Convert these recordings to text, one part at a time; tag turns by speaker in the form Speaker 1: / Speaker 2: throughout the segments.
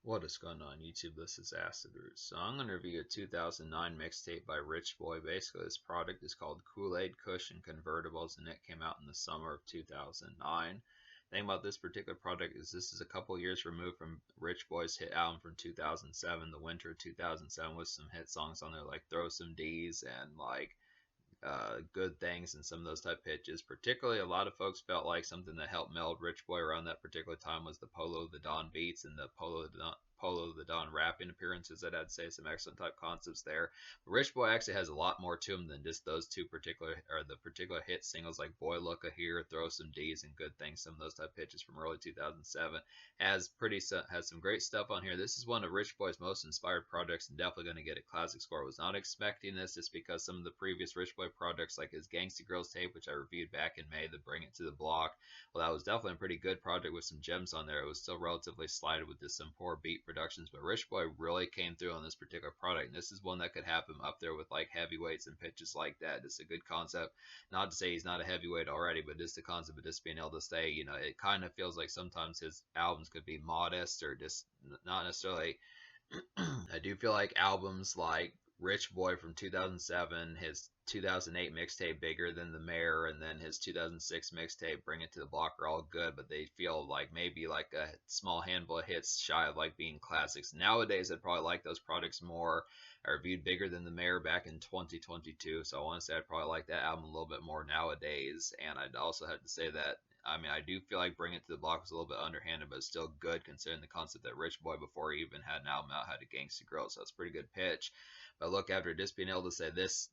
Speaker 1: What is going on YouTube? This is Acid Root. So I'm going to review a 2009 mixtape by Rich Boy. Basically, this product is called Kool-Aid, Kush Convertibles, and it came out in the summer of 2009. The thing about this particular product is this is a couple years removed from Rich Boy's hit album from 2007, the winter of 2007, with some hit songs on there like Throw Some D's and Good Things and some of those type pitches. Particularly, a lot of folks felt like something that helped meld Rich Boy around that particular time was the Polo the Don beats and the Polo the Don rapping appearances. That I'd say some excellent type concepts there. But Rich Boy actually has a lot more to him than just those two particular or the particular hit singles like Boy Looka Here, Throw Some D's, and Good Things. Some of those type pitches from early 2007 has some great stuff on here. This is one of Rich Boy's most inspired projects and definitely going to get a classic score. Was not expecting this just because some of the previous Rich Boy projects like his Gangsta Girls tape, which I reviewed back in May, the Bring It to the Block, well, that was definitely a pretty good project with some gems on there. It was still relatively slided with just some poor beat productions, but Rich Boy really came through on this particular product. And this is one that could happen up there with like heavyweights and pitches like that. It's a good concept. Not to say he's not a heavyweight already, but just the concept of just being able to say, it kind of feels like sometimes his albums could be modest or just not necessarily. I do feel like albums like Rich Boy from 2007, his 2008 mixtape Bigger Than the Mayor, and then his 2006 mixtape Bring It to the Block are all good, but they feel like maybe like a small handful of hits shy of like being classics. Nowadays, I'd probably like those products more. I reviewed Bigger Than the Mayor back in 2022, so I want to say I'd probably like that album a little bit more nowadays. And I'd also have to say that I do feel like Bring It to the Block was a little bit underhanded, but still good considering the concept that Rich Boy, before he even had an album out, had a Gangsta Girl, so that's a pretty good pitch. But look, after just being able to say this,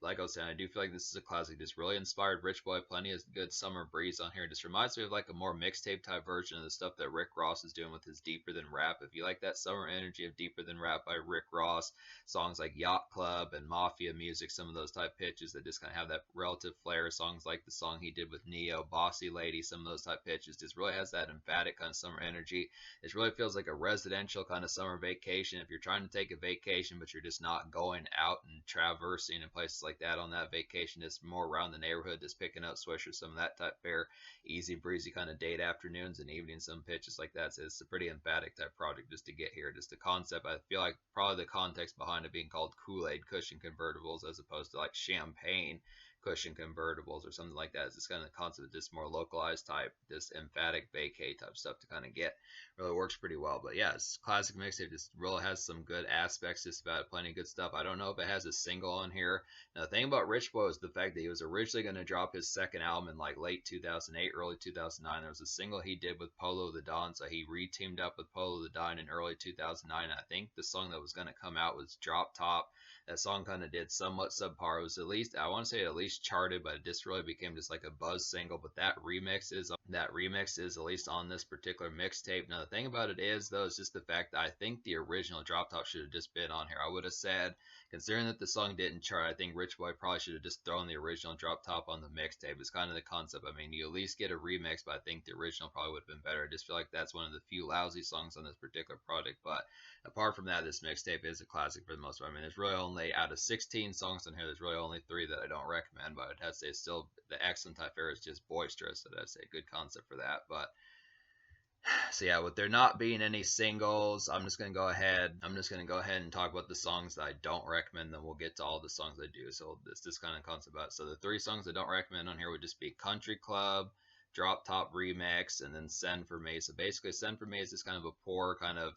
Speaker 1: like I was saying, I do feel like this is a classic. Just really inspired Rich Boy. Plenty of good summer breeze on here. It just reminds me of like a more mixtape type version of the stuff that Rick Ross is doing with his Deeper Than Rap. If you like that summer energy of Deeper Than Rap by Rick Ross, songs like Yacht Club and Mafia Music, some of those type pitches that just kind of have that relative flair. Songs like the song he did with Neo, Bossy Lady, some of those type pitches just really has that emphatic kind of summer energy. It really feels like a residential kind of summer vacation. If you're trying to take a vacation, but you're just not going out and traversing in places like that on that vacation, it's more around the neighborhood, just picking up Swisher, some of that type fare, easy breezy kind of date afternoons and evenings, some pitches like that. So it's a pretty emphatic type project just to get here. Just the concept, I feel like probably the context behind it being called Kool-Aid, Kush Convertibles, as opposed to like Champagne Kush Convertibles or something like that. It's just kind of the concept of just more localized type, this emphatic vacay type stuff to kind of get. Really works pretty well. But yeah, it's classic mixtape. Just really has some good aspects, just about plenty of good stuff. I don't know if it has a single on here. Now, the thing about Rich Boy is the fact that he was originally going to drop his second album in like late 2008, early 2009. There was a single he did with Polo the Don, so he re-teamed up with Polo the Don in early 2009. I think the song that was going to come out was Drop Top. That song kind of did somewhat subpar. It was at least, I want to say at least charted, but it just really became just like a buzz single. But that remix is at least on this particular mixtape. Now the thing about it is though, is just the fact that I think the original Drop Top should have just been on here. I would have said, considering that the song didn't chart, I think Rich Boy probably should have just thrown the original Drop Top on the mixtape. It's kind of the concept. I mean, you at least get a remix, but I think the original probably would have been better. I just feel like that's one of the few lousy songs on this particular project. But apart from that, this mixtape is a classic for the most part. I mean, there's really only, out of 16 songs on here, there's really only 3 that I don't recommend, but I'd have to say still the excellent type fare is just boisterous. So I'd say good concept for that. But so yeah, with there not being any singles, I'm just gonna go ahead. I'm just gonna go ahead and talk about the songs that I don't recommend. Then we'll get to all the songs I do. So this kind of concept about it. So the 3 songs I don't recommend on here would just be Country Club, Drop Top Remix, and then Send for Me. So basically, Send for Me is just kind of a poor kind of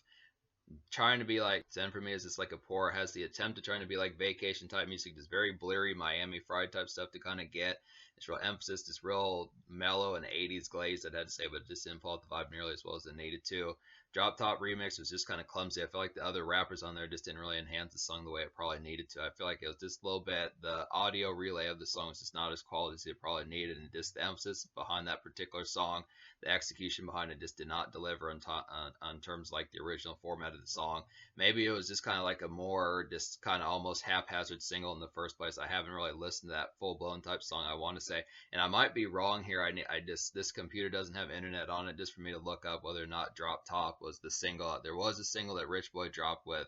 Speaker 1: trying to be like, Zen for me is just like a poor, has the attempt to trying to be like vacation type music, just very blurry Miami fried type stuff to kind of get it's real emphasis, just real mellow and 80s glaze, I'd have to say, but it just didn't pull out the vibe nearly as well as it needed to. Drop Top Remix was just kind of clumsy. I feel like the other rappers on there just didn't really enhance the song the way it probably needed to. I feel like it was just a little bit, the audio relay of the song was just not as quality as it probably needed, and just the emphasis behind that particular song, the execution behind it just did not deliver on terms like the original format of the song. Maybe it was just kind of like a more just kind of almost haphazard single in the first place. I haven't really listened to that full blown type song, I want to say, and I might be wrong here. I just, this computer doesn't have internet on it just for me to look up whether or not Drop Top was the single. There was a single that Rich Boy dropped with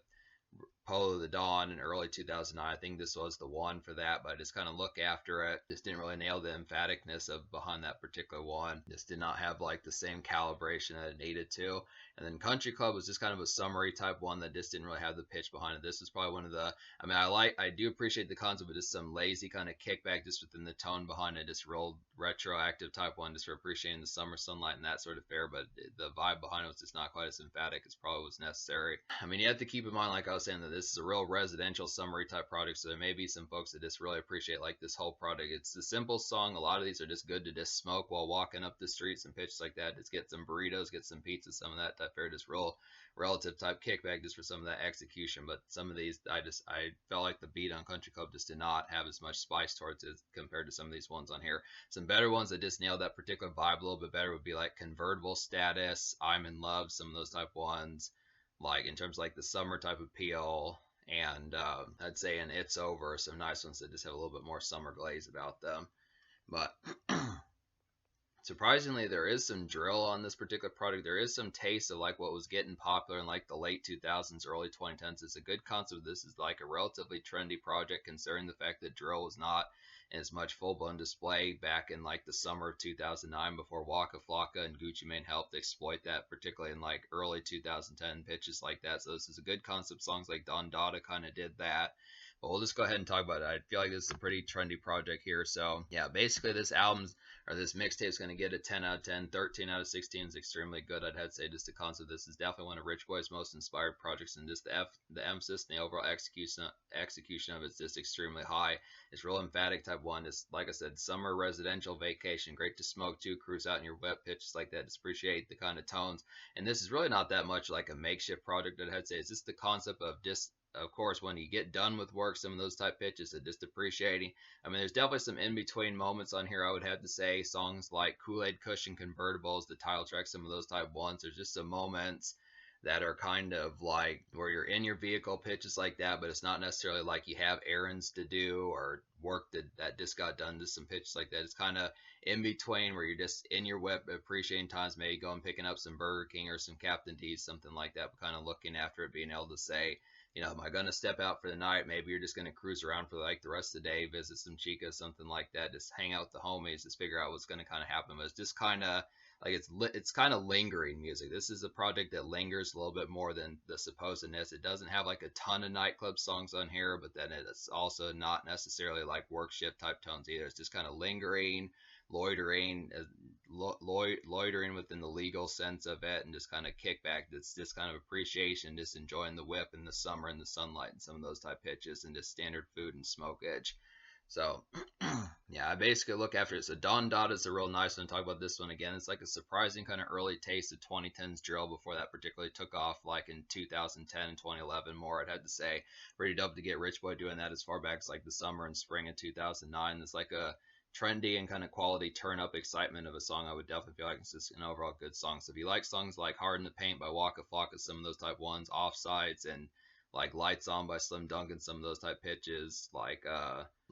Speaker 1: Polo the Dawn in early 2009. I think this was the one for that, but I just kind of look after it. Just didn't really nail the emphaticness of behind that particular one. Just did not have like the same calibration that it needed to. And then Country Club was just kind of a summary type one that just didn't really have the pitch behind it. This was probably one of the, I mean, I do appreciate the concept, but just some lazy kind of kickback just within the tone behind it, just real retroactive type one, just for appreciating the summer sunlight and that sort of fare. But the vibe behind it was just not quite as emphatic as probably was necessary. I mean, you have to keep in mind, like I was saying, that this is a real residential summary type product, so there may be some folks that just really appreciate like this whole product. It's a simple song. A lot of these are just good to just smoke while walking up the streets and pitches like that. Just get some burritos, get some pizza, some of that type fare, just real relative type kickback just for some of that execution. But some of these, I felt like the beat on Country Club just did not have as much spice towards it compared to some of these ones on here. Some better ones that just nailed that particular vibe a little bit better would be like Convertible Status, I'm in Love, some of those type ones. Like in terms of like the summer type appeal, and I'd say an It's Over, some nice ones that just have a little bit more summer glaze about them. But surprisingly, there is some drill on this particular product. There is some taste of like what was getting popular in like the late 2000s, early 2010s. It's a good concept. This is like a relatively trendy project considering the fact that drill was not in as much full-blown display back in like the summer of 2009 before Waka Flocka and Gucci Mane helped exploit that, particularly in like early 2010 pitches like that. So this is a good concept. Songs like Don Dada kind of did that. But we'll just go ahead and talk about it. I feel like this is a pretty trendy project here. So yeah, basically this album's or this mixtape is going to get a 10 out of 10. 13 out of 16 is extremely good. I'd have to say just the concept. This is definitely one of Rich Boy's most inspired projects, and just the emphasis and the overall execution of it is just extremely high. It's real emphatic type one. Just like I said, summer residential vacation, great to smoke to, cruise out in your wet pitches like that. Just appreciate the kind of tones. And this is really not that much like a makeshift project. I'd say it's just the concept of just, of course, when you get done with work, some of those type pitches are just appreciating. I mean, there's definitely some in-between moments on here, I would have to say. Songs like Kool-Aid, Kush Convertibles, the title track, some of those type ones. There's just some moments that are kind of like where you're in your vehicle, pitches like that, but it's not necessarily like you have errands to do or work that just got done, just some pitches like that. It's kind of in between where you're just in your whip appreciating times, maybe going picking up some Burger King or some Captain D's, something like that, but kind of looking after it, being able to say, you know, am I going to step out for the night? Maybe you're just going to cruise around for like the rest of the day, visit some chicas, something like that, just hang out with the homies, just figure out what's going to kind of happen. But it's just kind of like it's kind of lingering music. This is a project that lingers a little bit more than the supposedness. It doesn't have like a ton of nightclub songs on here, but then it's also not necessarily like work shift type tones either. It's just kind of lingering, loitering, loitering within the legal sense of it, and just kind of kickback. It's just kind of appreciation, just enjoying the whip in the summer and the sunlight and some of those type pitches, and just standard food and smoke edge. So yeah, I basically look after it. So Don Dada is a real nice one. Talk about this one again. It's like a surprising kind of early taste of 2010s drill before that particularly took off like in 2010 and 2011 more. I'd have to say pretty dope to get Rich Boy doing that as far back as like the summer and spring of 2009. It's like a trendy and kind of quality turn up excitement of a song. I would definitely feel like it's just an overall good song. So if you like songs like Hard in the Paint by Waka Flocka, some of those type ones, Offsides, and like Lights On by Slim Duncan, some of those type pitches, like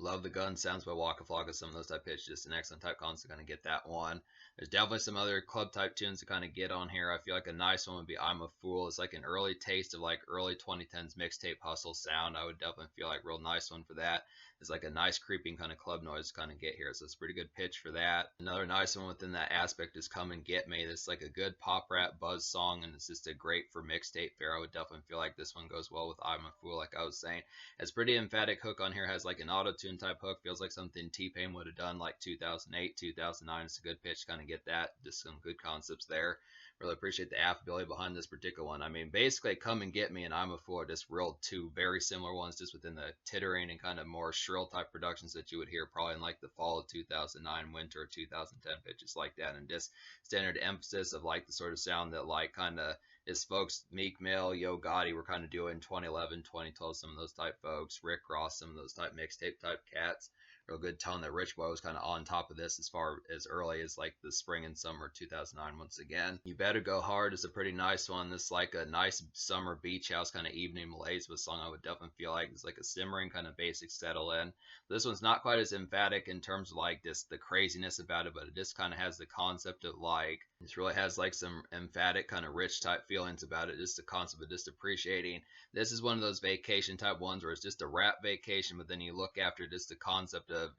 Speaker 1: Love the Gun Sounds by Waka Flocka, some of those type pitches, just an excellent type concert, going to get that one. There's definitely some other club type tunes to kind of get on here. I feel like a nice one would be I'm a Fool. It's like an early taste of like early 2010s mixtape hustle sound. I would definitely feel like real nice one for that. It's like a nice creeping kind of club noise to kind of get here. So it's a pretty good pitch for that. Another nice one within that aspect is Come and Get Me. This is like a good pop rap buzz song, and it's just a great for mixtape fare. I would definitely feel like this one goes well with I'm a Fool, like I was saying. It's pretty emphatic hook on here, has like an auto-tune type hook. Feels like something T-Pain would have done like 2008, 2009. It's a good pitch, kind of get that. Just some good concepts there. Really appreciate the affability behind this particular one. I mean, basically, Come and Get Me and I'm a Fool are just real two very similar ones, just within the tittering and kind of more shrill type productions that you would hear probably in like the fall of 2009, winter of 2010 pitches like that, and just standard emphasis of like the sort of sound that like kind of is folks Meek Mill, Yo Gotti were kind of doing 2011, 2012, some of those type folks, Rick Ross, some of those type mixtape type cats. real good tone that Rich Boy was kind of on top of this as far as early as like the spring and summer 2009. Once again, You Better Go Hard is a pretty nice one. This like a nice summer beach house kind of evening malaise of a song. I would definitely feel like it's like a simmering kind of basic settle in. This one's not quite as emphatic in terms of like this the craziness about it, but it just kind of has the concept of like this really has like some emphatic kind of rich type feelings about it. Just the concept of just appreciating. This is one of those vacation type ones where it's just a rap vacation, but then you look after just the concept of,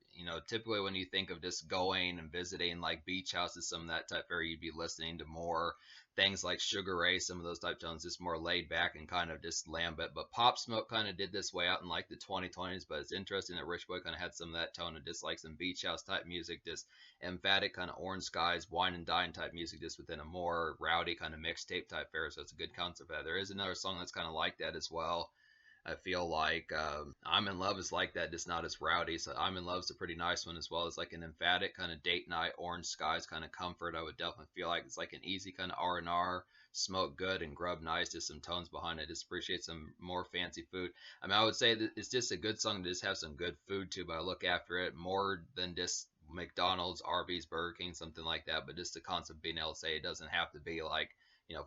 Speaker 1: typically when you think of just going and visiting like beach houses, some of that type area, you'd be listening to more things like Sugar Ray, some of those type tones, just more laid back and kind of just lambent. But Pop Smoke kind of did this way out in like the 2020s, but it's interesting that Rich Boy kind of had some of that tone of just like some beach house type music, just emphatic kind of Orange Skies, Wine and Dine type music, just within a more rowdy kind of mixtape type fare. So it's a good concept of that. There is another song that's kind of like that as well. I feel like I'm in Love is like that, just not as rowdy. So I'm in Love is a pretty nice one as well. It's like an emphatic kind of date night, Orange Skies kind of comfort. I would definitely feel like it's like an easy kind of R&R, smoke good and grub nice. Just some tones behind it. Just appreciate some more fancy food. I mean, I would say that it's just a good song to just have some good food too. But I look after it more than just McDonald's, Arby's, Burger King, something like that. But just the concept of being able to say it doesn't have to be like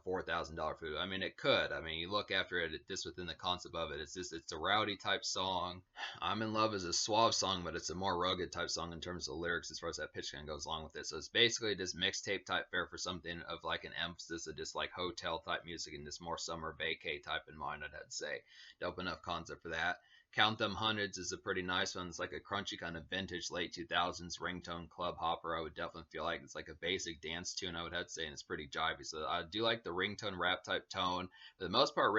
Speaker 1: $4,000 food. I mean, it could. I mean, you look after it just within the concept of it. It's a rowdy type song. I'm in Love is a suave song, but it's a more rugged type song in terms of lyrics as far as that pitch kind of goes along with it. So it's basically just mixtape type fare for something of like an emphasis of just like hotel type music and just more summer vacay type in mind, I'd have to say. Dope enough concept for that. Count Them Hundreds is a pretty nice one. It's like a crunchy kind of vintage late 2000s ringtone club hopper. I would definitely feel like it's like a basic dance tune, I would have to say, and it's pretty jivey. So I do like the ringtone rap type tone. For the most part,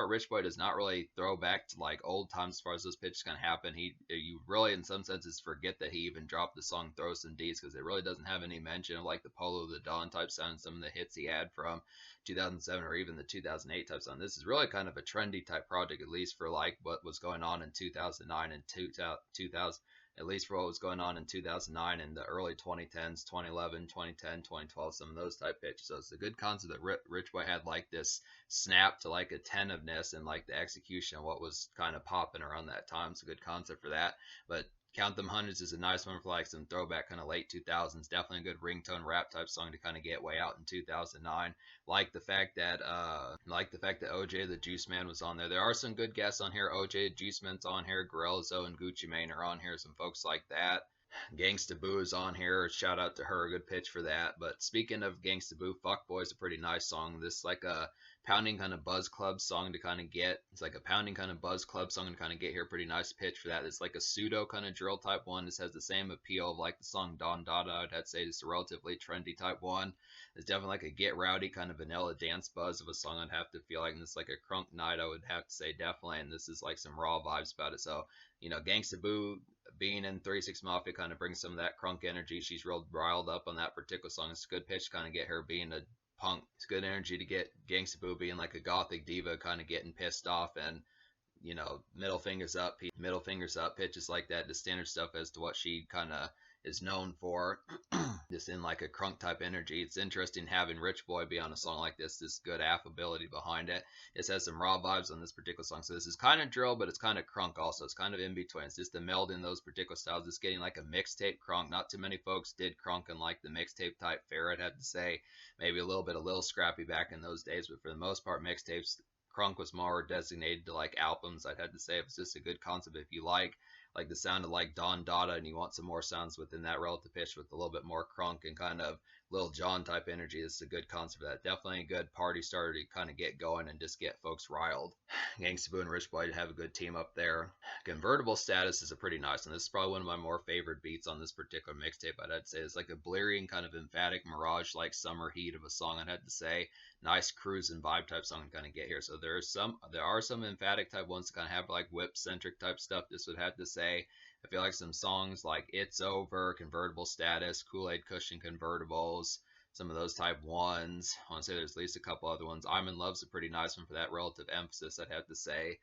Speaker 1: Rich Boy does not really throw back to like old times as far as those pitches can happen. You really, in some senses, forget that he even dropped the song "Throw Some D's" because it really doesn't have any mention of like the Polo of the Dawn type sound and some of the hits he had from 2007 or even the 2008 type song. This is really kind of a trendy type project, at least for like what was going on in 2009 and 2000, at least for what was going on in 2009 and the early 2010s, 2011, 2010, 2012, some of those type pitches. So it's a good concept that Rich Boy had like this snap to like attentiveness and like the execution of what was kind of popping around that time. It's a good concept for that. But Count Them Hundreds is a nice one for like some throwback kind of late 2000s. Definitely a good ringtone rap type song to kind of get way out in 2009. Like the fact that OJ the Juice Man was on there. There are some good guests on here. OJ the Juice Man's on here. Gorillzo and Gucci Mane are on here. Some folks like that. Gangsta Boo is on here. Shout out to her. Good pitch for that. But speaking of Gangsta Boo, Fuck Boy is a pretty nice song. This is like a pounding kind of buzz club song to kind of get. It's like a pounding kind of buzz club song to kind of get here. Pretty nice pitch for that. It's like a pseudo kind of drill type one. This has the same appeal of like the song Don Dada. I'd have to say it's a relatively trendy type one. It's definitely like a get rowdy kind of vanilla dance buzz of a song. I'd have to feel like, and it's like a crunk night. I would have to say definitely. And this is like some raw vibes about it. So Gangsta Boo being in 36 Mafia kind of brings some of that crunk energy. She's real riled up on that particular song. It's a good pitch to kind of get her being a punk. It's good energy to get Gangsta Boo being like a gothic diva, kind of getting pissed off and middle fingers up pitches like that, the standard stuff as to what she kind of is known for. Just in like a crunk type energy. It's interesting having Rich Boy be on a song like this good affability behind it. This has some raw vibes on this particular song. So this is kind of drill, but it's kind of crunk also. It's kind of in between. It's just the meld in those particular styles. It's getting like a mixtape crunk. Not too many folks did crunk in like the mixtape type fare, I'd have to say. Maybe a little scrappy back in those days, but for the most part, mixtapes, crunk was more designated to like albums. I'd have to say it's just a good concept if you like the sound of like Don Dada and you want some more sounds within that relative pitch with a little bit more crunk and kind of Lil Jon type energy. This is a good concept for that. Definitely a good party starter to kind of get going and just get folks riled. Gangsta Boo and Rich Boy have a good team up there. Convertible Status is a pretty nice one. This is probably one of my more favorite beats on this particular mixtape. I'd say it's like a bleary and kind of emphatic mirage like summer heat of a song. I'd have to say nice cruise and vibe type song to kind of get here. So there are some emphatic type ones to kind of have like whip centric type stuff. This would have to say. I feel like some songs like It's Over, Convertible Status, Kool-Aid, Kush Convertibles, some of those type ones. I want to say there's at least a couple other ones. I'm in Love's a pretty nice one for that relative emphasis, I'd have to say.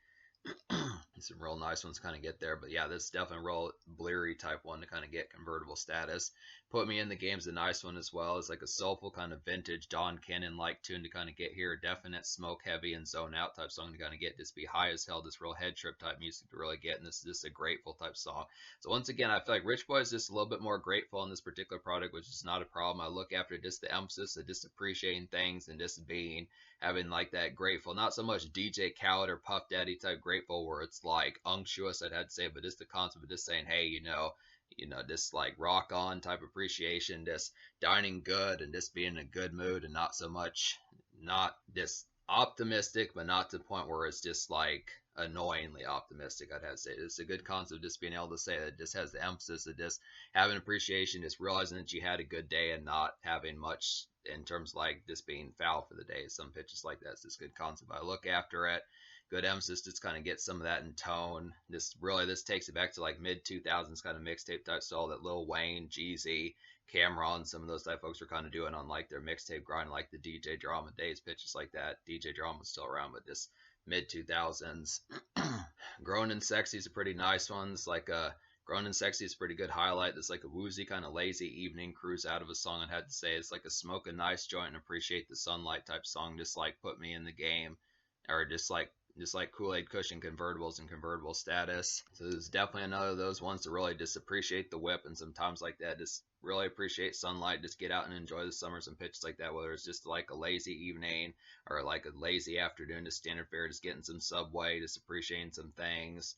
Speaker 1: Some real nice ones kind of get there. But yeah, this is definitely a real bleary type one to kind of get Convertible Status. Put Me in the Game's a nice one as well. It's like a soulful kind of vintage Don Cannon like tune to kind of get here. Definite smoke heavy and zone out type song to kind of get. Just be high as hell. This real head trip type music to really get. And this is just a grateful type song. So once again, I feel like Rich Boy is just a little bit more grateful on this particular product, which is not a problem. I look after just the emphasis of just appreciating things and just being having like that grateful, not so much DJ Khaled or Puff Daddy type grateful where it's like unctuous, I'd have to say, but just the concept of just saying, hey, just like rock on type appreciation, just dining good and just being in a good mood and not so much, not just optimistic, but not to the point where it's just like annoyingly optimistic. I'd have to say it's a good concept, just being able to say that it just has the emphasis of just having appreciation, just realizing that you had a good day and not having much in terms of like just being foul for the day. Some pitches like that's just good concept. I look after it. Good emphasis, just kind of get some of that in tone. This takes it back to like mid 2000s kind of mixtape type style that Lil Wayne, Jeezy, Cameron, some of those type folks were kind of doing on like their mixtape grind, like the DJ Drama days, pitches like that. DJ Drama was still around, but this mid 2000s. Grown and Sexy is a pretty nice one. It's like Grown and Sexy is a pretty good highlight. It's like a woozy kind of lazy evening cruise out of a song. I'd have to say it's like a smoke a nice joint and appreciate the sunlight type song, just like Put Me in the Game, or just like Kool-Aid, Kush, and Convertibles and convertible status. So there's definitely another of those ones to really just appreciate the whip, and sometimes like that, just really appreciate sunlight, just get out and enjoy the summers and pitches like that, whether it's just like a lazy evening or like a lazy afternoon, just standard fare, just getting some Subway, just appreciating some things.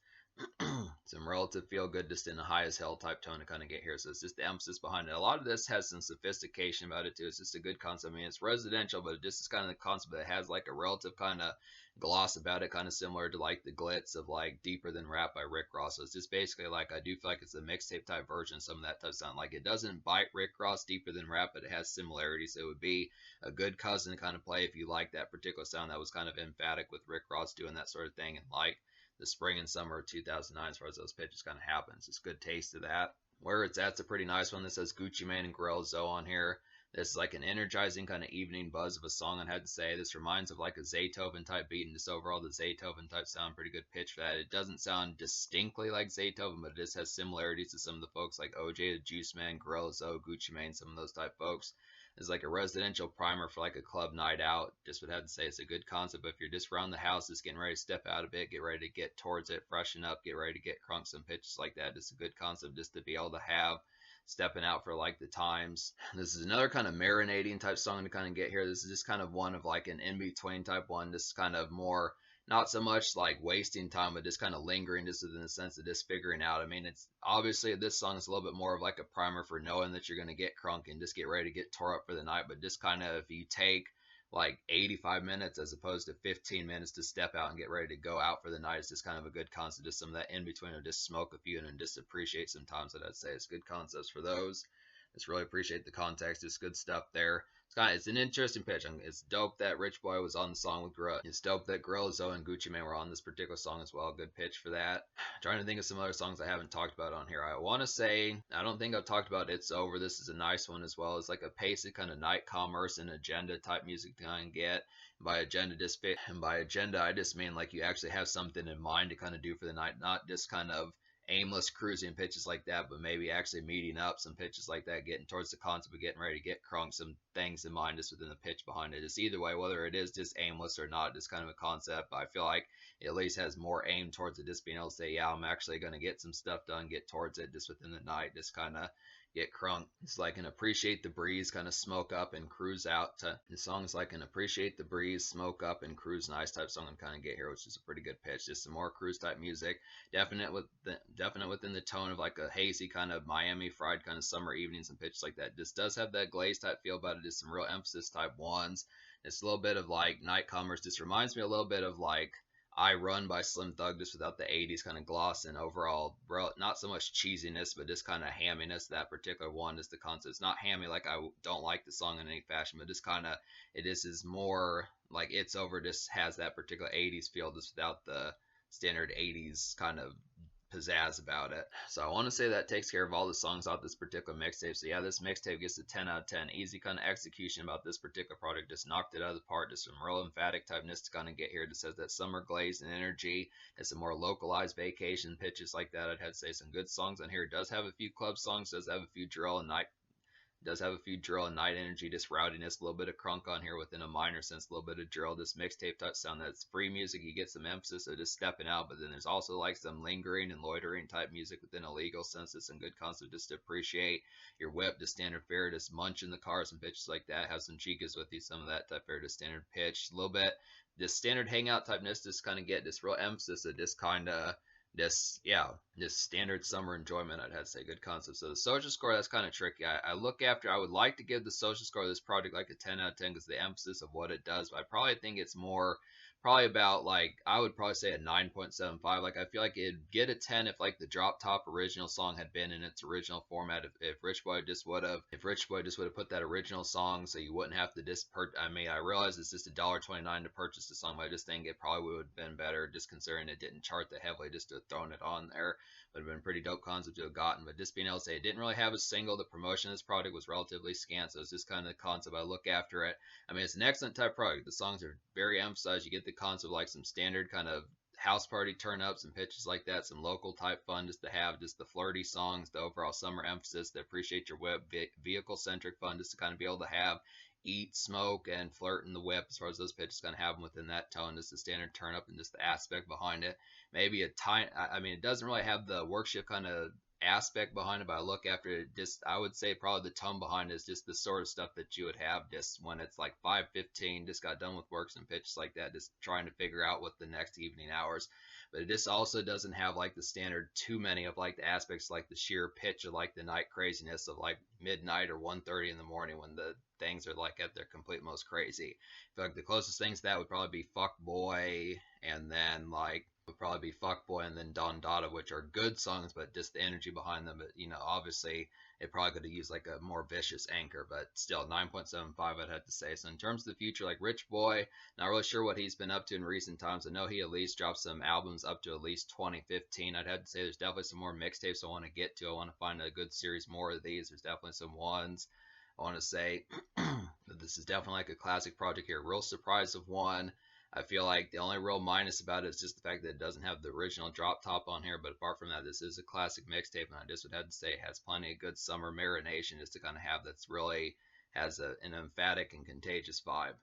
Speaker 1: Some relative feel good, just in a high as hell type tone to kind of get here. So it's just the emphasis behind it. A lot of this has some sophistication about it too. It's just a good concept. I mean, it's residential, but it just is kind of the concept that has like a relative kind of gloss about it, kind of similar to like the glitz of like Deeper Than Rap by Rick Ross. So it's just basically like, I do feel like it's a mixtape type version of some of that type of sound. Like it doesn't bite Rick Ross Deeper Than Rap, but it has similarities. So it would be a good cousin to kind of play if you like that particular sound that was kind of emphatic with Rick Ross doing that sort of thing, and like the spring and summer of 2009 as far as those pitches kind of happens. It's good taste of that. Where it's at's a pretty nice one. This says Gucci Mane and Gorilla Zoe on here. This is like an energizing kind of evening buzz of a song, I had to say. This reminds of like a Zaytoven type beat, and just overall the Zaytoven type sound, pretty good pitch for that. It doesn't sound distinctly like Zaytoven, but it just has similarities to some of the folks like OJ, the Juice Man, Gorilla Zoe, Gucci Mane, some of those type folks. It's like a residential primer for like a club night out. Just would have to say it's a good concept. But if you're just around the house, just getting ready to step out a bit, get ready to get towards it, freshen up, get ready to get crunk, some pitches like that. Just a good concept just to be able to have stepping out for like the times. This is another kind of marinating type song to kind of get here. This is just kind of one of like an in-between type one. This is kind of more not so much like wasting time, but just kind of lingering, just in the sense of just figuring out. I mean, it's obviously this song is a little bit more of like a primer for knowing that you're going to get crunk and just get ready to get tore up for the night. But just kind of, if you take like 85 minutes as opposed to 15 minutes to step out and get ready to go out for the night, it's just kind of a good concept. Just some of that in between, or just smoke a few and just appreciate some times. That I'd say it's good concepts for those. Just really appreciate the context. It's good stuff there. It's an interesting pitch. It's dope that Rich Boy was on the song with Gorilla. It's dope that Gorilla Zoe and Gucci Mane were on this particular song as well. Good pitch for that. Trying to think of some other songs I haven't talked about on here. I want to say, I don't think I've talked about It's Over. This is a nice one as well. It's like a pacey kind of night commerce and agenda type music to kind of get. By agenda, I just mean like you actually have something in mind to kind of do for the night, not just kind of aimless cruising pitches like that, but maybe actually meeting up some pitches like that, getting towards the concept of getting ready to get crunk, some things in mind just within the pitch behind it. It's either way, whether it is just aimless or not, just kind of a concept. But I feel like it at least has more aim towards it, just being able to say, yeah, I'm actually going to get some stuff done, get towards it just within the night, just kind of get crunk. It's like an appreciate the breeze, kind of smoke up and cruise out. The song's like an appreciate the breeze, smoke up and cruise nice type song and kind of get here, which is a pretty good pitch. Just some more cruise type music. Definite within the tone of like a hazy kind of Miami fried kind of summer evenings and pitches like that. Just does have that glaze type feel about it. Just some real emphasis type ones. It's a little bit of like night commerce. Just reminds me a little bit of like I Run by Slim Thug, just without the 80s kind of gloss and overall, not so much cheesiness, but just kind of hamminess. That particular one is the concept. It's not hammy like I don't like the song in any fashion, but just kind of, it just is more like It's Over, just has that particular 80s feel, just without the standard 80s kind of pizzazz about it. So I want to say that takes care of all the songs off this particular mixtape. So yeah, this mixtape gets a 10 out of 10. Easy kind of execution about this particular product. Just knocked it out of the park. Just some real emphatic typeness to kind of get here. Just says that summer glaze and energy. And some more localized vacation pitches like that. I'd have to say some good songs on here. It does have a few club songs. Does have a few drill and night does have a few drill and night energy, just rowdiness, a little bit of crunk on here within a minor sense, a little bit of drill, this mixtape touch sound. That's free music. You get some emphasis of just stepping out, but then there's also like some lingering and loitering type music within a legal sense. It's some good concept just to appreciate your whip, the standard fare, just munch in the car, some pitches like that. Have some chicas with you, some of that type fare, just standard pitch, a little bit. This standard hangout typeness, just kind of get this real emphasis of just kind of this standard summer enjoyment. I'd have to say good concept. So the social score, that's kind of tricky. I would like to give the social score of this project like a 10 out of 10 because the emphasis of what it does, but I probably think it's more probably about like I would probably say a 9.75. Like I feel like it'd get a 10 if like the drop top original song had been in its original format. If Rich Boy just would have put that original song, so you wouldn't have to I mean, I realize it's just $1.29 to purchase the song, but I just think it probably would have been better just considering it didn't chart that heavily. Just to have thrown it on there would have been a pretty dope concept to have gotten. But just being able to say it didn't really have a single, the promotion of this product was relatively scant, so it's just kind of the concept. I look after it. I mean, it's an excellent type product. The songs are very emphasized. You get the concept like some standard kind of house party turn ups and pitches like that, some local type fun just to have, just the flirty songs, the overall summer emphasis, the appreciate your whip, vehicle centric fun just to kind of be able to have eat, smoke, and flirt in the whip as far as those pitches kind of have them within that tone, just the standard turn up and just the aspect behind it. Maybe a tiny, I mean, it doesn't really have the work shift kind of aspect behind it, but I look after it, just I would say probably the tone behind it is just the sort of stuff that you would have just when it's like 5:15, just got done with works and pitches like that, just trying to figure out what the next evening hours. But it just also doesn't have like the standard too many of like the aspects like the sheer pitch of like the night craziness of like midnight or 1:30 in the morning when the things are like at their complete most crazy. I feel like the closest things to that would probably be Fuck Boy and then like would probably be Fuckboy and then Don Dada, which are good songs, but just the energy behind them. But, you know, obviously it probably could have used like a more vicious anchor, but still 9.75, I'd have to say. So in terms of the future, like Rich Boy, not really sure what he's been up to in recent times. I know he at least dropped some albums up to at least 2015. I'd have to say there's definitely some more mixtapes I want to get to. I want to find a good series more of these. There's definitely some ones. I want to say that this is definitely like a classic project here. Real surprise of one. I feel like the only real minus about it is just the fact that it doesn't have the original drop top on here. But apart from that, this is a classic mixtape, and I just would have to say it has plenty of good summer marination just to kind of have that's really has an emphatic and contagious vibe.